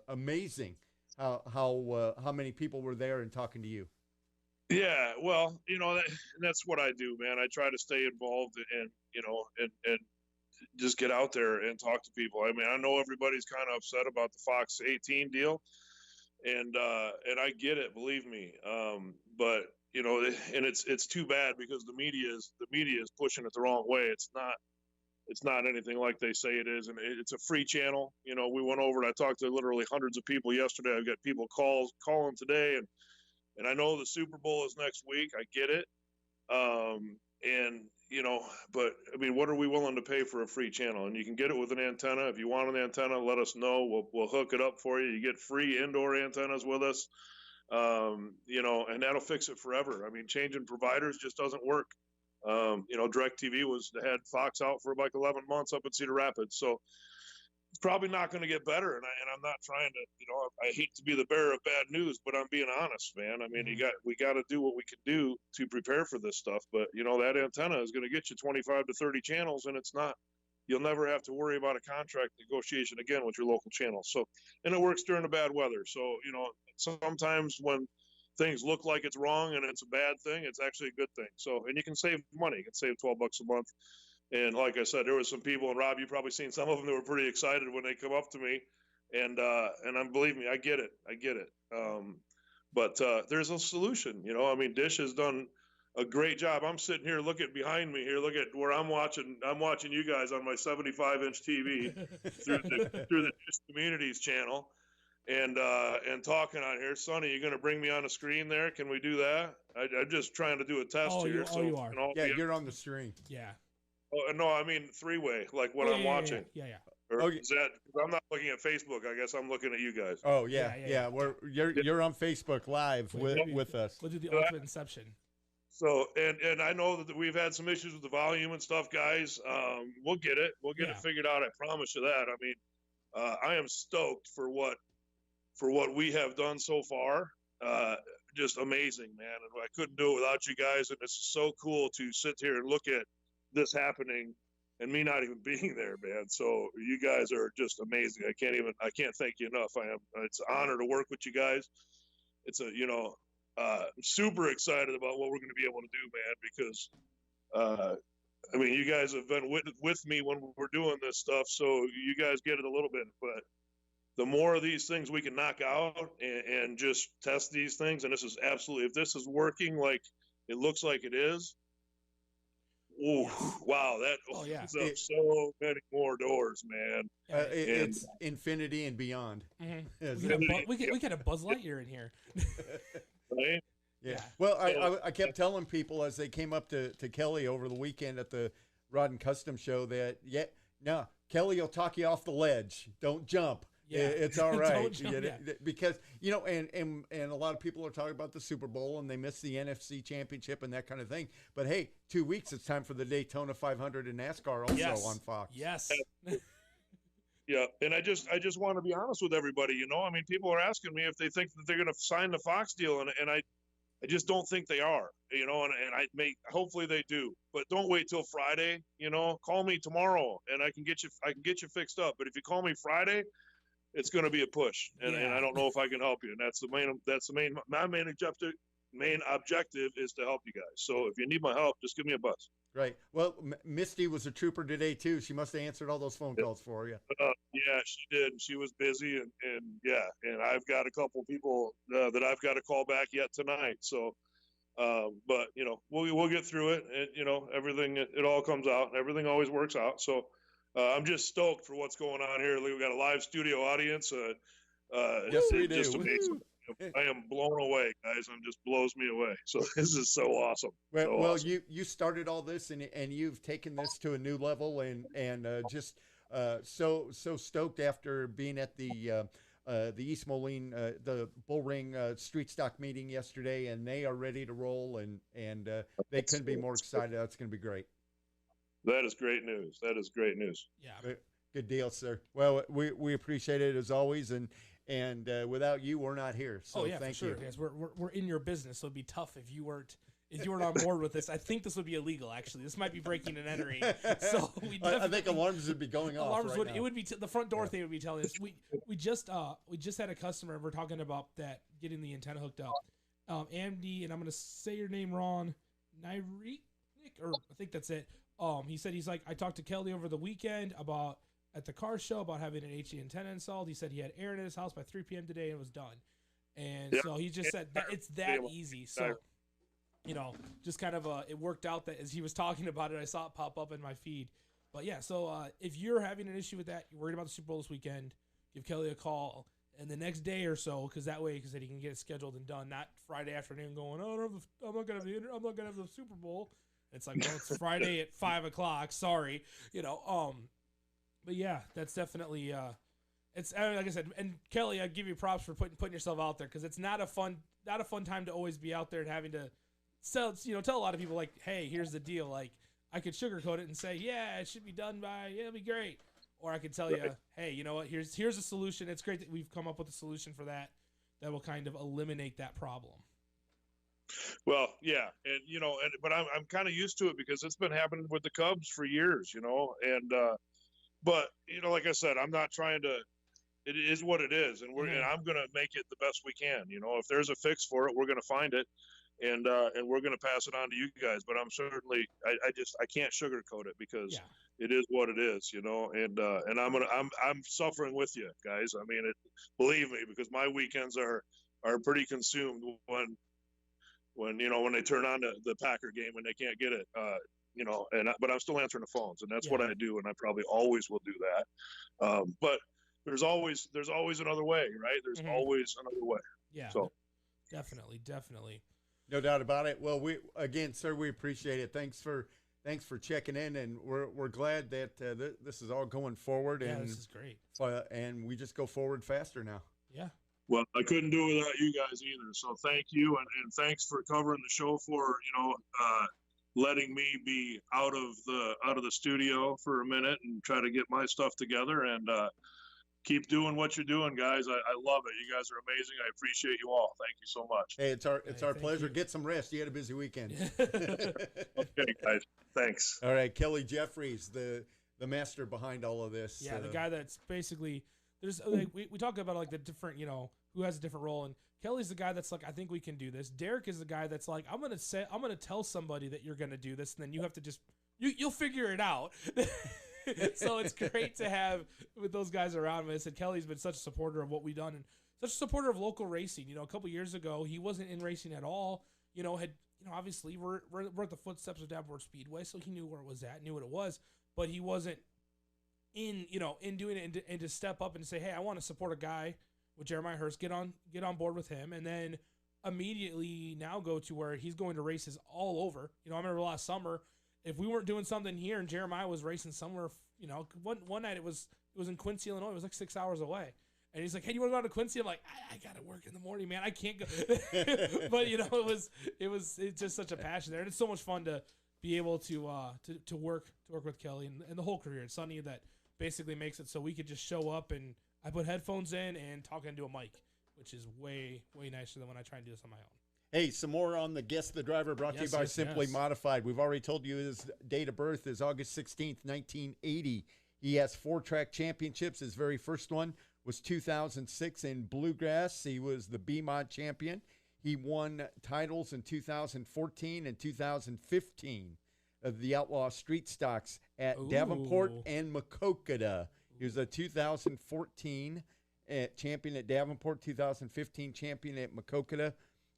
amazing. How many people were there and talking to you? Yeah, well, that's what I do, man. I try to stay involved and just get out there and talk to people. I mean, I know everybody's kind of upset about the Fox 18 deal, and I get it, believe me. But and it's too bad because the media is pushing it the wrong way. It's not anything like they say it is, and it's a free channel. We went over and I talked to literally hundreds of people yesterday. I've got people calling today, and I know the Super Bowl is next week. I get it. But I mean, what are we willing to pay for a free channel? And you can get it with an antenna. If you want an antenna, let us know. We'll hook it up for you. You get free indoor antennas with us. And that'll fix it forever. I mean, changing providers just doesn't work. DirecTV had Fox out for like 11 months up in Cedar Rapids. So it's probably not going to get better. And I'm not trying to, I hate to be the bearer of bad news, but I'm being honest, man. I mean, we got to do what we can do to prepare for this stuff. But that antenna is going to get you 25 to 30 channels, and it's not, you'll never have to worry about a contract negotiation again with your local channel. So, and it works during the bad weather. So, sometimes when things look like it's wrong and it's a bad thing, it's actually a good thing. So, and you can save money. You can save $12 a month. And like I said, there was some people, and Rob, you've probably seen some of them that were pretty excited when they come up to me. And believe me, I get it. But there's a solution, I mean, Dish has done a great job. I'm sitting here, look at behind me here, look at where I'm watching you guys on my 75-inch TV through the Dish Communities channel. And talking on here, Sonny, you going to bring me on the screen there? Can we do that? I'm just trying to do a test here. You are. Yeah, you're on the screen. Yeah. Oh, no, I mean three-way, like what I'm watching. Yeah. Or is that? I'm not looking at Facebook. I guess I'm looking at you guys. Oh yeah. You're on Facebook Live with us. We'll do the ultimate inception. So and I know that we've had some issues with the volume and stuff, guys. We'll get it. We'll get it figured out. I promise you that. I mean, I am stoked for what we have done so far. Just amazing, man. And I couldn't do it without you guys. And it's so cool to sit here and look at this happening and me not even being there, man. So you guys are just amazing. I can't thank you enough. It's an honor to work with you guys. It's I'm super excited about what we're going to be able to do, man, because, I mean, you guys have been with me when we're doing this stuff. So you guys get it a little bit, but the more of these things we can knock out and just test these things. And this is absolutely, if this is working like it looks like it is, ooh, wow, that opens up so many more doors, man. It's infinity and beyond. Mm-hmm. We could have Buzz Lightyear in here. Right? Yeah. Well, I kept telling people as they came up to Kelly over the weekend at the Rod and Custom show that, Kelly will talk you off the ledge. Don't jump. Yeah. It's all right. Because, and a lot of people are talking about the Super Bowl and they miss the NFC Championship and that kind of thing. But hey, 2 weeks, it's time for the Daytona 500 in NASCAR also on Fox. Yes. Yeah. And I just want to be honest with everybody. I mean, people are asking me if they think that they're going to sign the Fox deal. And I just don't think they are, and hopefully they do, but don't wait till Friday, call me tomorrow and I can get you fixed up. But if you call me Friday, it's going to be a push, and I don't know if I can help you. And my main objective is to help you guys. So if you need my help, just give me a buzz. Right. Well, Misty was a trooper today too. She must have answered all those phone calls for you. Yeah, she did. She was busy, and I've got a couple people that I've got to call back yet tonight. So, but we'll get through it, and everything it all comes out. Everything always works out. So. I'm just stoked for what's going on here. We've got a live studio audience. Yes, we do. Just amazing. I am blown away, guys. It just blows me away. So this is so awesome. Well, awesome. You started all this and you've taken this to a new level and just so stoked after being at the East Moline, the Bull Ring Street Stock meeting yesterday, and they are ready to roll and they couldn't be more excited. That's going to be great. That is great news. Yeah. Good deal, sir. Well, we appreciate it as always, and without you, we're not here. So thank you. Yes, we're in your business, so it'd be tough if you weren't on board with this. I think this would be illegal. Actually, this might be breaking and entering. So I think alarms would be going off. Alarms right now. It would be the front door thing would be telling us. We just had a customer. We're talking about that getting the antenna hooked up. Andy, and I'm gonna say your name wrong. Nick, or I think that's it. He said he's like, I talked to Kelly over the weekend at the car show about having an HD antenna installed. He said he had air in his house by 3 p.m. today and was done. And so he just said that it's that easy. So, just kind of it worked out that as he was talking about it, I saw it pop up in my feed. But yeah, so if you're having an issue with that, you're worried about the Super Bowl this weekend, give Kelly a call. And the next day or so, because he can get it scheduled and done, not Friday afternoon going, I'm not gonna have the Super Bowl. It's like, well, it's Friday at 5:00. Sorry, but yeah, that's definitely it's like I said. And Kelly, I give you props for putting yourself out there, because it's not a fun time to always be out there and having to tell a lot of people like, hey, here's the deal. Like, I could sugarcoat it and say, yeah, it should be done by, it'll be great. Or I could tell you, hey, you know what? Here's a solution. It's great that we've come up with a solution for that will kind of eliminate that problem. Well, yeah, but I'm kind of used to it because it's been happening with the Cubs for years, and but like I said, I'm not trying to it is what it is, and Mm-hmm. and I'm gonna make it the best we can. You know, if there's a fix for it, we're gonna find it, and we're gonna pass it on to you guys. But I'm certainly, I can't sugarcoat it because Yeah. it is what it is. You know, and I'm suffering with you guys. I mean, believe me, because my weekends are pretty consumed when they turn on the Packer game and they can't get it. But I'm still answering the phones, and that's what I do, and I probably always will do that. But there's always another way, right? There's always another way. Yeah. So definitely. No doubt about it. Well, again, sir, we appreciate it. Thanks for checking in, and we're glad that this is all going forward. Yeah, and this is great. And we just go forward faster now. Yeah. Well, I couldn't do it without you guys either. So thank you, and thanks for covering the show for letting me be out of the studio for a minute and try to get my stuff together, and keep doing what you're doing, guys. I love it. You guys are amazing. I appreciate you all. Thank you so much. Hey, it's our pleasure. You. Get some rest. You had a busy weekend. Okay, guys. Thanks. All right, Kelly Jeffries, the master behind all of this. Yeah, the guy that's basically there's like, we talk about like the different who has a different role, and Kelly's the guy that's like, I think we can do this. Derek is the guy that's like, I'm gonna tell somebody that you're gonna do this, and then you have to just you'll figure it out. So it's great to have with those guys around. I said Kelly's been such a supporter of what we've done and such a supporter of local racing. A couple years ago he wasn't in racing at all. Obviously we're at the footsteps of Davenport Speedway, so he knew where it was at, knew what it was, but he wasn't in doing it and to step up and say, hey, I want to support a guy with Jeremiah Hurst, get on board with him, and then immediately now go to where he's going to races all over. I remember last summer, if we weren't doing something here and Jeremiah was racing somewhere, one night it was in Quincy, Illinois. It was like 6 hours away. And he's like, hey, you want to go to Quincy? I'm like, I got to work in the morning, man. I can't go. But, it's just such a passion there. And it's so much fun to be able to work with Kelly and the whole career. It's Sonny that basically makes it so we could just show up and I put headphones in and talk into a mic, which is way, way nicer than when I try and do this on my own. Hey, some more on the Guess the Driver brought to you by Simply Modified. We've already told you his date of birth is August 16th, 1980. He has 4 track championships. His very first one was 2006 in Bluegrass. He was the B-Mod champion. He won titles in 2014 and 2015 of the Outlaw Street Stocks at Davenport and Maquoketa. He was a 2014 champion at Davenport, 2015 champion at Maquoketa,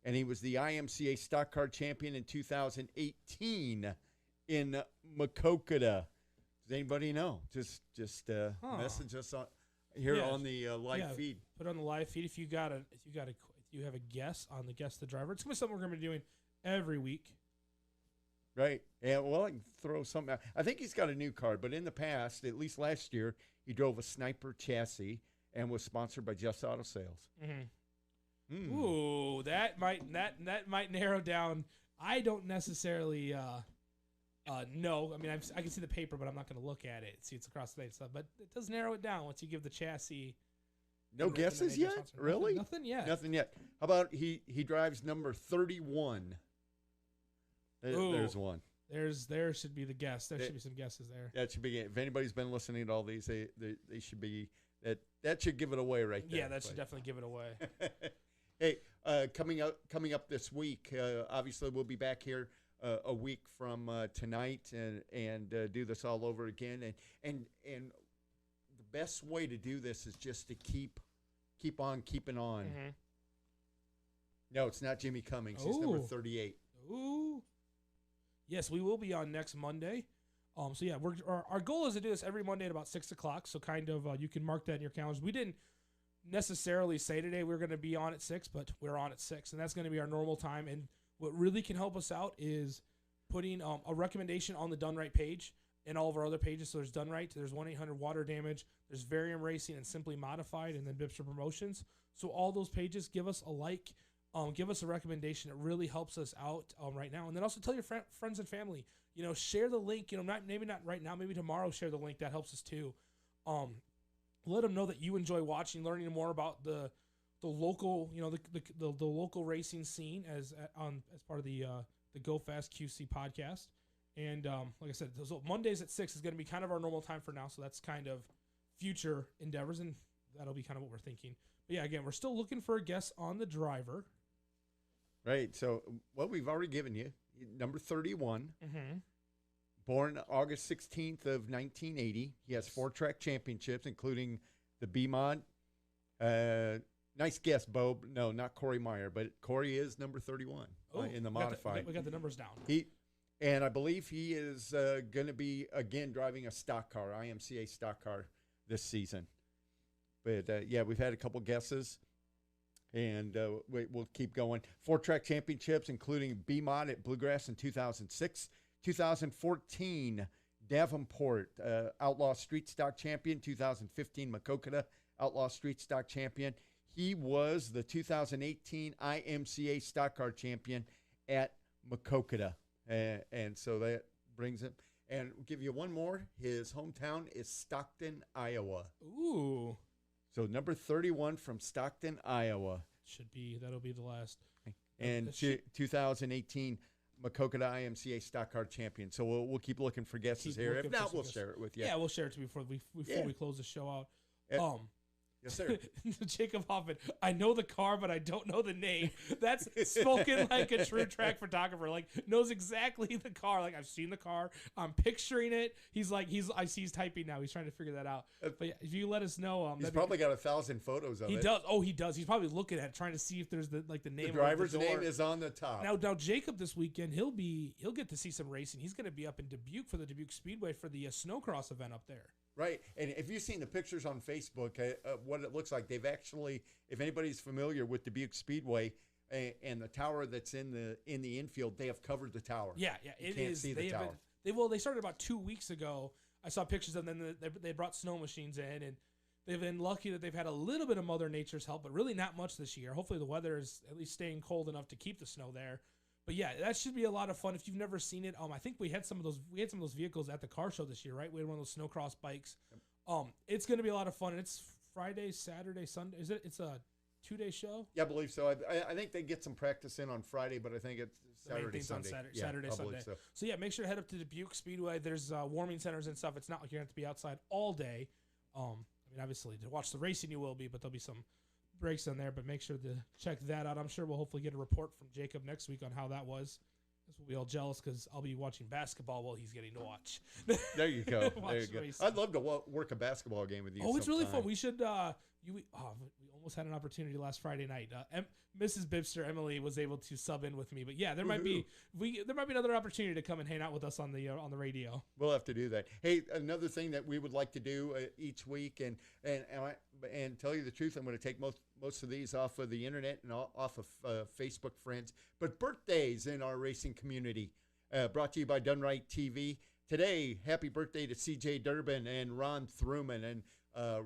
and he was the IMCA Stock Car champion in 2018 in Maquoketa. Does anybody know? Just message us on here on the live feed. Put it on the live feed if you have a guess on the Guess the Driver. It's gonna be something we're gonna be doing every week. Right. Yeah, well, I can throw something out. I think he's got a new car, but in the past, at least last year, he drove a Sniper chassis and was sponsored by Just Auto Sales. Mm-hmm. Ooh, that might narrow down. I don't necessarily know. I mean, I can see the paper, but I'm not going to look at it. See, it's across the stuff, but it does narrow it down once you give the chassis. No guesses yet? Really? Nothing yet. Nothing yet. How about he drives number 31? There's one. There should be the guess. There should be some guesses there. That should be. If anybody's been listening to all these, they should be. That should give it away right there. Yeah, that should definitely give it away. Hey, coming up this week. Obviously, we'll be back here a week from tonight and do this all over again. And the best way to do this is just to keep on keeping on. Mm-hmm. No, it's not Jimmy Cummings. He's number 38. Ooh. Yes, we will be on next Monday. So yeah, our goal is to do this every Monday at about 6:00. So kind of you can mark that in your calendars. We didn't necessarily say today we're going to be on at 6, but we're on at 6, and that's going to be our normal time. And what really can help us out is putting a recommendation on the Done Right page and all of our other pages. So there's Done Right, there's 1-800-WATER Damage, there's Varium Racing and Simply Modified, and then Bipster Promotions. So all those pages, give us a like. Give us a recommendation. It really helps us out right now. And then also tell your friends and family. Share the link. Maybe not right now. Maybe tomorrow. Share the link. That helps us too. Let them know that you enjoy watching, learning more about the local, the local racing scene as part of the GoFast QC podcast. And like I said, so Mondays at 6 is going to be kind of our normal time for now. So that's kind of future endeavors. And that'll be kind of what we're thinking. But yeah, again, we're still looking for a guess on the driver. Right. So what we've already given you, number 31, born August 16th of 1980. He has 4 track championships, including the B-Mod. Nice guess, Bo. No, not Corey Meyer, but Corey is number 31 in the modified. We got the numbers down. And I believe he is going to be, again, driving a stock car, IMCA stock car this season. But, yeah, we've had a couple guesses, and we'll keep going. 4 track championships, including B-Mod at Bluegrass in 2006. 2014, Davenport, Outlaw Street Stock Champion. 2015, Maquoketa, Outlaw Street Stock Champion. He was the 2018 IMCA Stock Car Champion at Maquoketa. And so that brings him. And we'll give you one more. His hometown is Stockton, Iowa. Ooh. So number 31 from Stockton, Iowa. That'll be the last. And 2018 Maquoketa IMCA Stock Car Champion. So we'll keep looking for guesses here. If not, we'll share it with you. Yeah, we'll share it to you before we close the show out. Yes, sir. Jacob Hoffman, I know the car, but I don't know the name. That's spoken like a true track photographer. Like, knows exactly the car. Like, I've seen the car. I'm picturing it. I see he's typing now. He's trying to figure that out. But yeah, if you let us know. He's probably got 1,000 photos of it. He does. Oh, he does. He's probably looking at it, trying to see if there's the name. The driver's name is on the top. Now Jacob this weekend, he'll get to see some racing. He's going to be up in Dubuque for the Dubuque Speedway for the snowcross event up there. Right, and if you've seen the pictures on Facebook, what it looks like, they've actually, if anybody's familiar with Dubuque Speedway and the tower that's in the infield, they have covered the tower. Yeah, you can't see the tower. They started about 2 weeks ago. I saw pictures of them. They brought snow machines in, and they've been lucky that they've had a little bit of Mother Nature's help, but really not much this year. Hopefully the weather is at least staying cold enough to keep the snow there. But yeah, that should be a lot of fun if you've never seen it. I think we had some of those vehicles at the car show this year, right? We had one of those snowcross bikes. It's going to be a lot of fun, and it's Friday, Saturday, Sunday. It's a 2-day show? Yeah, I believe so. I think they get some practice in on Friday, but I think it's Saturday, Sunday. Saturday, Sunday. So yeah, make sure to head up to Dubuque Speedway. There's warming centers and stuff. It's not like you're going to have to be outside all day. Obviously to watch the racing you will be, but there'll be some breaks in there, but make sure to check that out. I'm sure we'll hopefully get a report from Jacob next week on how that was. We'll be all jealous because I'll be watching basketball while he's getting to watch. There you go. There you go. I'd love to work a basketball game with you. Oh, it's really fun. We should. We almost had an opportunity last Friday night. Mrs. Bibster, Emily, was able to sub in with me, but yeah, there might be another opportunity to come and hang out with us on the radio. We'll have to do that. Hey, another thing that we would like to do each week, and tell you the truth, I'm going to take most of these off of the internet and off of Facebook friends, but birthdays in our racing community, brought to you by Dunright TV. Today, happy birthday to C.J. Durbin and Ron Thruman. And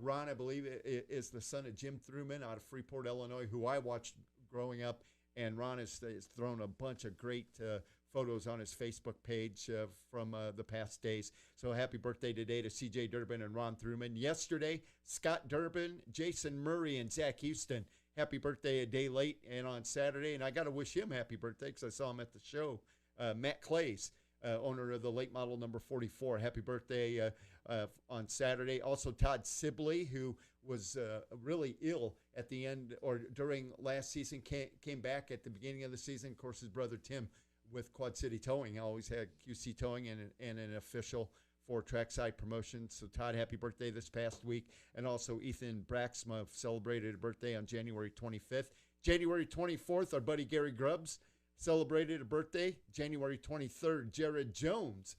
Ron, I believe, is the son of Jim Thruman out of Freeport, Illinois, who I watched growing up. And Ron has thrown a bunch of great photos on his Facebook page from the past days. So happy birthday today to C.J. Durbin and Ron Thruman. Yesterday, Scott Durbin, Jason Murray, and Zach Houston. Happy birthday a day late and on Saturday. And I got to wish him happy birthday because I saw him at the show. Matt Clays, owner of the late model number 44. Happy birthday on Saturday. Also, Todd Sibley, who was really ill at the end or during last season, came back at the beginning of the season. Of course, his brother Tim with Quad City Towing always had QC Towing and an official for Trackside Promotions. So, Todd, happy birthday this past week. And also, Ethan Braxma celebrated a birthday on January 25th. January 24th, our buddy Gary Grubbs celebrated a birthday. January 23rd, Jared Jones,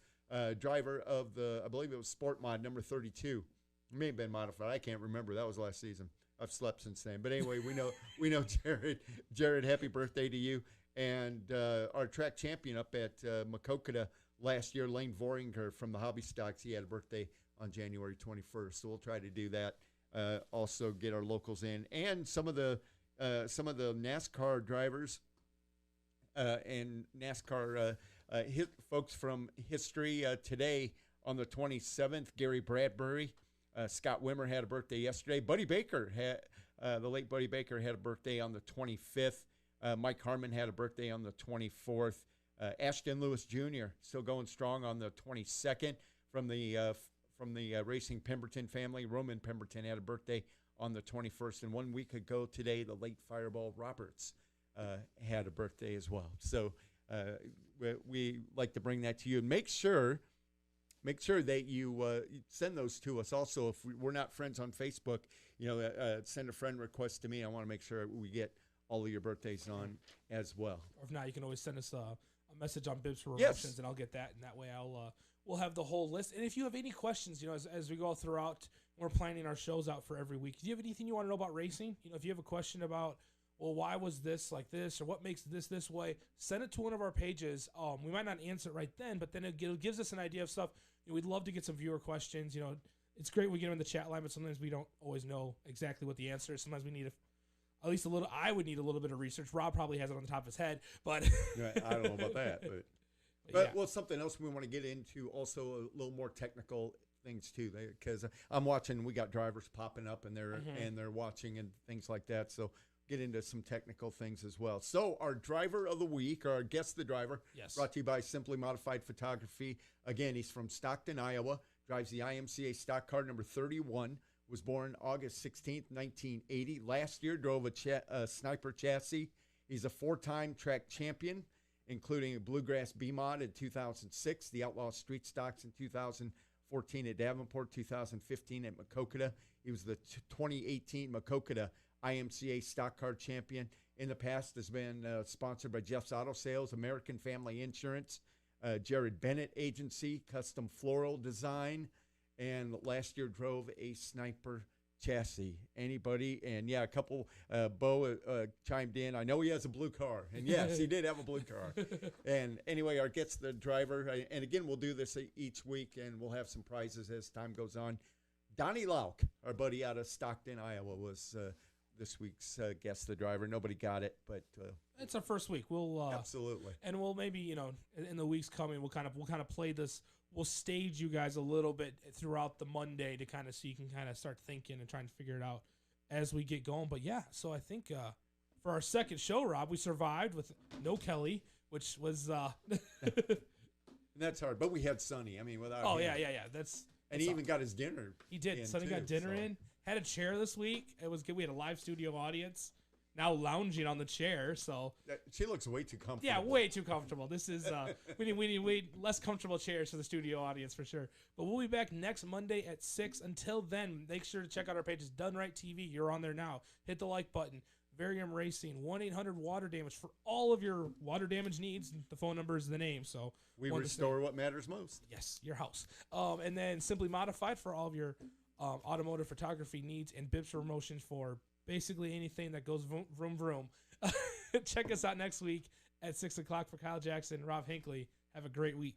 driver of I believe it was Sport Mod number 32. It may have been modified. I can't remember. That was last season. I've slept since then. But anyway, we know Jared. Jared, happy birthday to you. And our track champion up at Maquoketa last year, Lane Voringer from the Hobby Stocks, he had a birthday on January 21st. So we'll try to do that. Also get our locals in. And some of the NASCAR drivers and NASCAR folks from history today on the 27th. Gary Bradbury, Scott Wimmer had a birthday yesterday. Buddy Baker the late Buddy Baker had a birthday on the 25th. Mike Harmon had a birthday on the 24th. Ashton Lewis Jr. still going strong on the 22nd from from the Racing Pemberton family. Roman Pemberton had a birthday on the 21st, and 1 week ago today, the late Fireball Roberts had a birthday as well. So we like to bring that to you. And make sure that you send those to us. Also, if we're not friends on Facebook, send a friend request to me. I want to make sure we get all of your birthdays on as well. Or if not, you can always send us a message on Bibs for Yes. Promotions, and I'll get that. And that way we'll have the whole list. And if you have any questions, as we go throughout, we're planning our shows out for every week. Do you have anything you want to know about racing? If you have a question about, well, why was this like this, or what makes this way, send it to one of our pages. We might not answer it right then, but then it gives us an idea of stuff. We'd love to get some viewer questions. It's great we get them in the chat line, but sometimes we don't always know exactly what the answer is. Sometimes we need at least a little. I would need a little bit of research. Rob probably has it on the top of his head, but I don't know about that. But well, something else we want to get into, also a little more technical things too, because I'm watching. We got drivers popping up, and they're watching and things like that. So get into some technical things as well. So our driver of the week, or our guest the driver, yes, brought to you by Simply Modified Photography. Again, he's from Stockton, Iowa. Drives the IMCA stock car number 31. Was born August 16th, 1980. Last year drove a Sniper chassis. He's a 4-time track champion, including a Bluegrass B-Mod in 2006, the Outlaw Street Stocks in 2014 at Davenport, 2015 at Maquoketa. He was the 2018 Maquoketa IMCA stock car champion. In the past has been sponsored by Jeff's Auto Sales, American Family Insurance, Jared Bennett Agency, Custom Floral Design, and last year drove a Sniper chassis. Anybody? And yeah, a couple, Bo chimed in. I know he has a blue car. And yes, he did have a blue car. And anyway, our gets the driver. And again, we'll do this each week, and we'll have some prizes as time goes on. Donnie Lauk, our buddy out of Stockton, Iowa, was this week's guest the driver. Nobody got it, but it's our first week. We'll absolutely, and we'll maybe in the weeks coming we'll kind of play this. We'll stage you guys a little bit throughout the Monday to kind of so you can kind of start thinking and trying to figure it out as we get going. But yeah, so I think for our second show, Rob, we survived with no Kelly, which was that's hard. But we had Sonny. I mean, without oh him. yeah. That's and he even got his dinner. He did. Sonny got dinner in. Had a chair this week. It was good. We had a live studio audience. Now lounging on the chair, so she looks way too comfortable. Yeah, way too comfortable. This is we need way less comfortable chairs for the studio audience for sure. But we'll be back next Monday at 6. Until then, make sure to check out our pages. Done Right TV, you're on there now. Hit the like button. Varium Racing, 1-800-WATER-DAMAGE for all of your water damage needs. The phone number is the name, so we restore what matters most. Yes, your house. And then Simply Modified for all of your automotive photography needs, and Bibs for Promotions for basically anything that goes vroom vroom. Check us out next week at 6 o'clock for Kyle Jackson and Rob Hinckley. Have a great week.